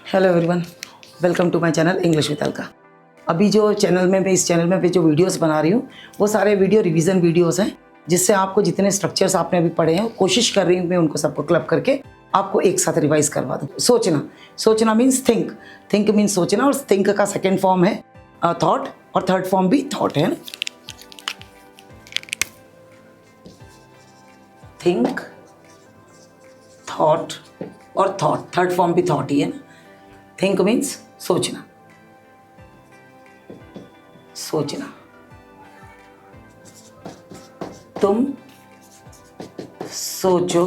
Hello everyone, welcome to my channel English with Alka. अभी जो channel में मैं इस चैनल में जो वीडियोस बना रही हूँ वो सारे वीडियो रिवीजन वीडियोस हैं, जिससे आपको जितने स्ट्रक्चर्स आपने अभी पढ़े हैं कोशिश कर रही हूँ मैं उनको सबको क्लब करके आपको एक साथ रिवाइज करवा दूँ। सोचना मीन्स थिंक, थिंक मीन्स सोचना, और थिंक का सेकेंड फॉर्म है थॉट और थर्ड फॉर्म भी थॉट है। थिंक, थॉट और थॉट, थर्ड फॉर्म भी थॉट ही है ना। थिंक मीन्स सोचना, सोचना। तुम सोचो,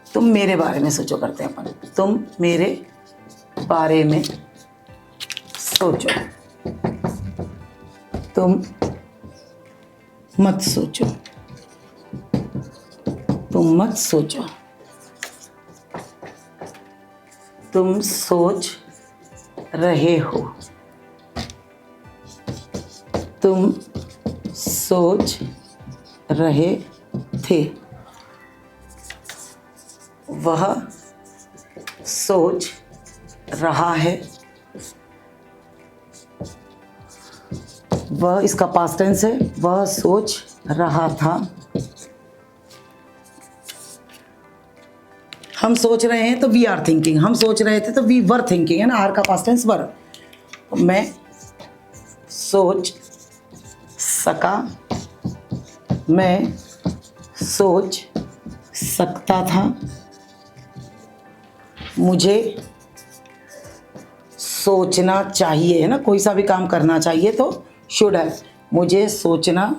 तुम मेरे बारे में सोचो करते हैं अपन। तुम मेरे बारे में सोचो, तुम मत सोचो, तुम मत सोचो। तुम सोच रहे हो, तुम सोच रहे थे, वह सोच रहा है, वह इसका पास्ट टेंस है, वह सोच रहा था। हम सोच रहे हैं तो वी आर थिंकिंग, हम सोच रहे थे तो वी वर थिंकिंग है ना, आर का पास्ट टेंस वर। मैं सोच सका, मैं सोच सकता था, मुझे सोचना चाहिए है ना, कोई सा भी काम करना चाहिए तो शुड है। मुझे सोचना,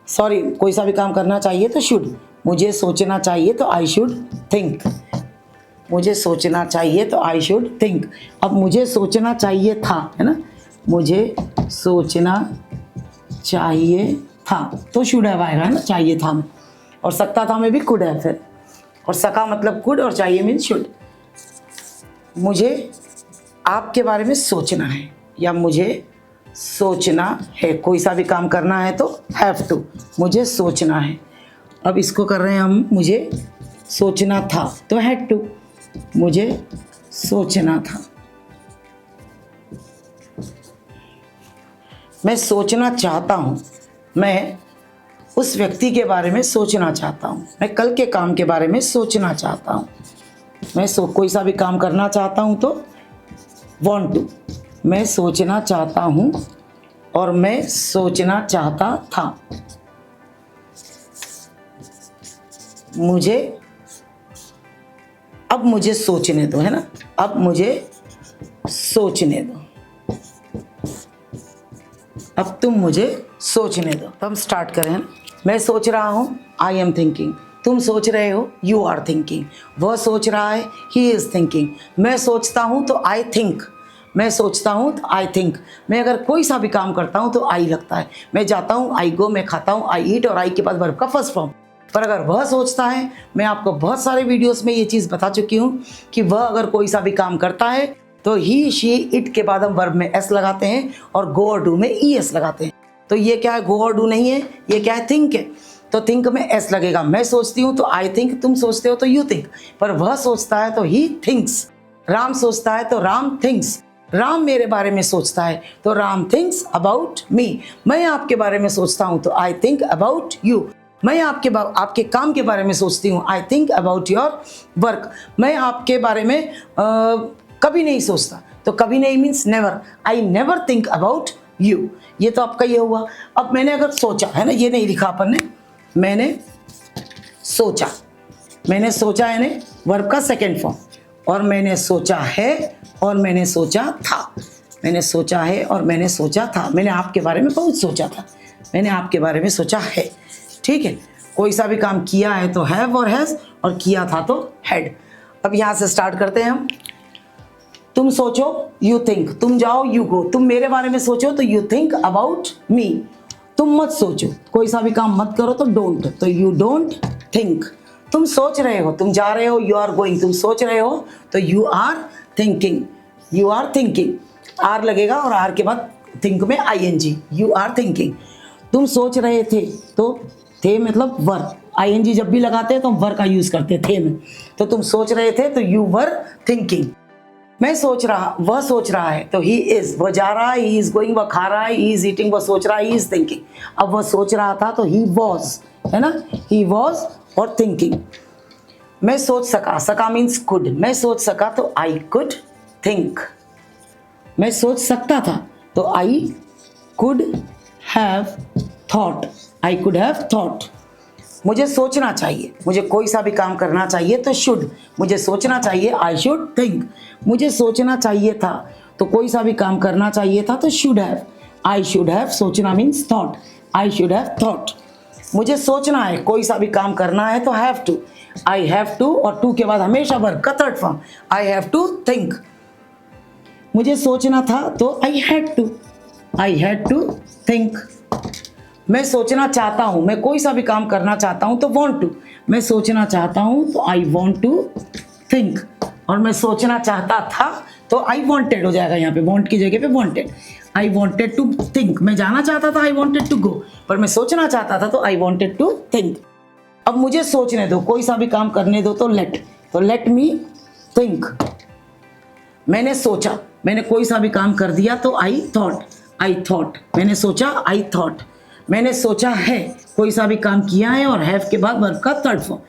सॉरी, कोई सा भी काम करना चाहिए तो शुड, मुझे सोचना चाहिए तो आई शुड थिंक, मुझे सोचना चाहिए तो आई शुड थिंक। अब मुझे सोचना चाहिए था है ना, मुझे सोचना चाहिए था तो शुड हैव आएगा है ना, चाहिए था में, और सकता था में भी कुड है फिर, और सका मतलब कुड और चाहिए मीन शुड। मुझे आपके बारे में सोचना है या मुझे सोचना है, कोई सा भी काम करना है तो हैव टू, मुझे सोचना है। अब इसको कर रहे हैं हम, मुझे सोचना था तो हैड टू, मुझे सोचना था। मैं सोचना चाहता हूँ, मैं उस व्यक्ति के बारे में सोचना चाहता हूँ, मैं कल के काम के बारे में सोचना चाहता हूँ। मैं कोई सा भी काम करना चाहता हूँ तो want to, मैं सोचना चाहता हूँ और मैं सोचना चाहता था। मुझे, अब मुझे सोचने दो है ना, अब मुझे सोचने दो, अब तुम मुझे सोचने दो। तो हम स्टार्ट करें। मैं सोच रहा हूँ, आई एम थिंकिंग। तुम सोच रहे हो, यू आर थिंकिंग। वह सोच रहा है, ही इज थिंकिंग। मैं सोचता हूँ तो आई थिंक, मैं सोचता हूँ तो आई थिंक। मैं अगर कोई सा भी काम करता हूँ तो आई लगता है। मैं जाता हूँ, आई गो, मैं खाता हूँ, आई ईट, और आई के बाद वर्ब का फर्स्ट फॉर्म। पर अगर वह सोचता है, मैं आपको बहुत सारे वीडियोस में ये चीज़ बता चुकी हूँ कि वह अगर कोई सा भी काम करता है तो ही, शी, इट के बाद हम वर्ब में एस लगाते हैं और गो और डू में ई एस लगाते हैं। तो ये क्या है, गो और डू नहीं है, ये क्या है, थिंक है। तो थिंक में एस लगेगा। मैं सोचती हूँ तो आई थिंक, तुम सोचते हो तो यू थिंक, पर वह सोचता है तो ही थिंक्स। राम सोचता है तो राम थिंक्स। राम मेरे बारे में सोचता है तो राम थिंक्स अबाउट मी। मैं आपके बारे में सोचता हूँ तो आई थिंक अबाउट यू। मैं आपके काम के बारे में सोचती हूँ, I think about your work. मैं आपके बारे में कभी नहीं सोचता तो कभी नहीं means never, I never think about you. ये तो आपका ये हुआ। अब मैंने अगर सोचा है ना, ये नहीं लिखा अपन ने, मैंने सोचा, मैंने सोचा यानी वर्ब का सेकेंड फॉर्म, और मैंने सोचा है और मैंने सोचा था, मैंने सोचा है और मैंने सोचा था। मैंने आपके बारे में बहुत सोचा था, मैंने आपके बारे में सोचा है। ठीक है, कोई सा भी काम किया है तो हैव और हैज, और किया था तो हैड। अब यहाँ से स्टार्ट करते हैं हम। तुम सोचो, यू थिंक। तुम जाओ, यू गो। तुम मेरे बारे में सोचो तो यू थिंक अबाउट मी। तुम मत सोचो, कोई सा भी काम मत करो तो डोंट, तो यू डोंट थिंक। तुम सोच रहे हो, तुम जा रहे हो, यू आर गोइंग। तुम सोच रहे हो तो you are thinking, you are thinking. R लगेगा और आर के बाद थिंक में I N G, you are thinking. तुम सोच रहे थे तो थे मतलब वर, आई एन जी जब भी लगाते हैं तो हम वर का यूज करते थे में। तो तुम सोच रहे थे तो यू वर थिंकिंग। मैं सोच रहा, वह सोच रहा है, तो ही इज, वह जा रहा है, ही इज गोइंग, वह खा रहा है, ही इज ईटिंग, वह सोच रहा है, ही इज थिंकिंग। अब वह सोच रहा था तो ही वॉज, है ना, ही वॉज और थिंकिंग। मैं सोच सका, सका मीन्स कुड, मैं सोच सका तो आई कुड थिंक। मैं सोच सकता था तो I could have thought, I could have thought. मुझे सोचना चाहिए, मुझे कोई सा भी काम करना चाहिए तो शुड, मुझे सोचना चाहिए, आई शुड थिंक। मुझे सोचना चाहिए था तो कोई सा भी काम करना चाहिए था तो should have, I should have, सोचना means thought, I should have thought. मुझे सोचना है, कोई सा भी काम करना है तो have to, I have to, और टू के बाद हमेशा वर्ब का third form, I have to think. मुझे सोचना था तो I had to, I had to think. मैं सोचना चाहता हूँ, मैं कोई सा भी काम करना चाहता हूँ तो वॉन्ट टू, मैं सोचना चाहता हूँ तो आई वॉन्ट टू थिंक। और मैं सोचना चाहता था तो आई वॉन्टेड हो जाएगा, यहाँ पे वॉन्ट की जगह पे wanted, I wanted to think. मैं जाना चाहता था, आई वॉन्टेड टू गो, पर मैं सोचना चाहता था तो आई वॉन्टेड टू थिंक। अब मुझे सोचने दो, कोई सा भी काम करने दो तो लेट मी थिंक। मैंने सोचा, मैंने कोई सा भी काम कर दिया तो आई थॉट, मैंने सोचा, आई थॉट। मैंने सोचा है, कोई सा भी काम किया है और हैव के बाद वर्ब का थर्ड फॉर्म,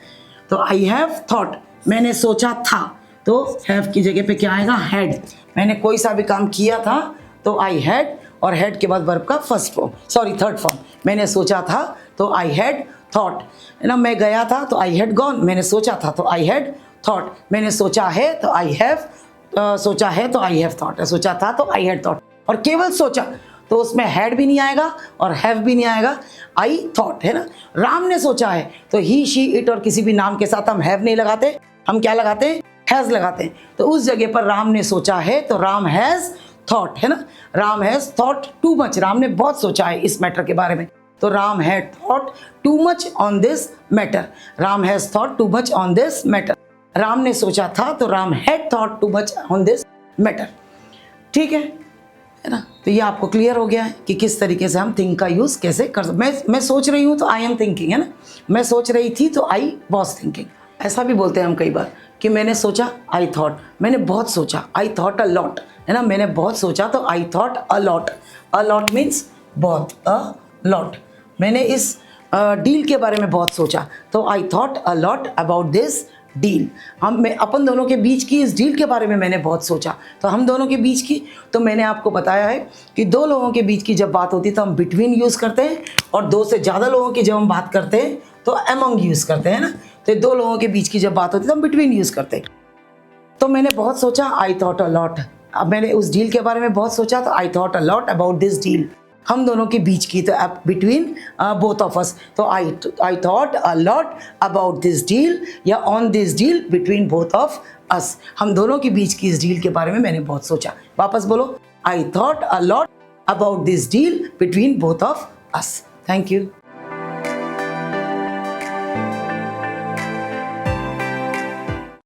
तो आई हैव थॉट। मैंने सोचा था तो हैव की जगह पे क्या आएगा, हैड। मैंने कोई सा भी काम किया था तो आई हैड, और हैड के बाद वर्ब का थर्ड फॉर्म। मैंने सोचा था तो आई हैड थॉट, है ना। मैं गया था तो आई हैड गॉन, मैंने सोचा था तो आई हैड थॉट। मैंने सोचा है तो आई हैव सोचा है तो आई हैव थॉट, सोचा था तो आई हैड थॉट। और केवल सोचा तो उसमें हैड भी नहीं आएगा और हैव भी नहीं आएगा, आई थॉट, है ना। राम ने सोचा है तो ही, शी, इट और किसी भी नाम के साथ हम हैव नहीं लगाते, हम क्या लगाते हैं, हैज लगाते हैं। तो उस जगह पर राम ने सोचा है तो राम हैज थॉट, है ना। Ram has thought too much, Ram ने बहुत सोचा है इस मैटर के बारे में, तो Ram had thought too much on this matter, Ram has thought too much on this matter. Ram ने सोचा था तो Ram had thought too much on this matter. ठीक है ना। तो ये आपको क्लियर हो गया है कि किस तरीके से हम थिंक का यूज़ कैसे कर सकते। मैं सोच रही हूँ तो आई एम थिंकिंग, है ना। मैं सोच रही थी तो आई वॉज थिंकिंग। ऐसा भी बोलते हैं हम कई बार कि मैंने सोचा, आई थॉट, मैंने बहुत सोचा, आई थॉट अ लॉट, है ना। मैंने बहुत सोचा तो I thought a lot, a lot means बहुत, अ लॉट। मैंने इस डील के बारे में बहुत सोचा तो I thought a lot about this deal. अपन दोनों के बीच की इस डील के बारे में मैंने बहुत सोचा, तो हम दोनों के बीच की, तो मैंने आपको बताया है कि दो लोगों के बीच की जब बात होती है तो हम बिटवीन यूज़ करते हैं, और दो से ज़्यादा लोगों की जब हम बात करते हैं तो अमंग यूज़ करते हैं ना। तो दो लोगों के बीच की जब बात होती है तो हम बिटवीन यूज़ करते हैं। तो मैंने बहुत सोचा, आई थॉट अ लॉट। अब मैंने उस डील के बारे में बहुत सोचा तो I thought a lot about this deal. हम दोनों के बीच की, तो बिटवीन बोथ ऑफ अस, तो I thought a lot about this deal, या on this deal between both of us. हम दोनों के बीच की इस डील के बारे में मैंने बहुत सोचा। वापस बोलो, आई thought a lot about this deal between both of us. Thank you.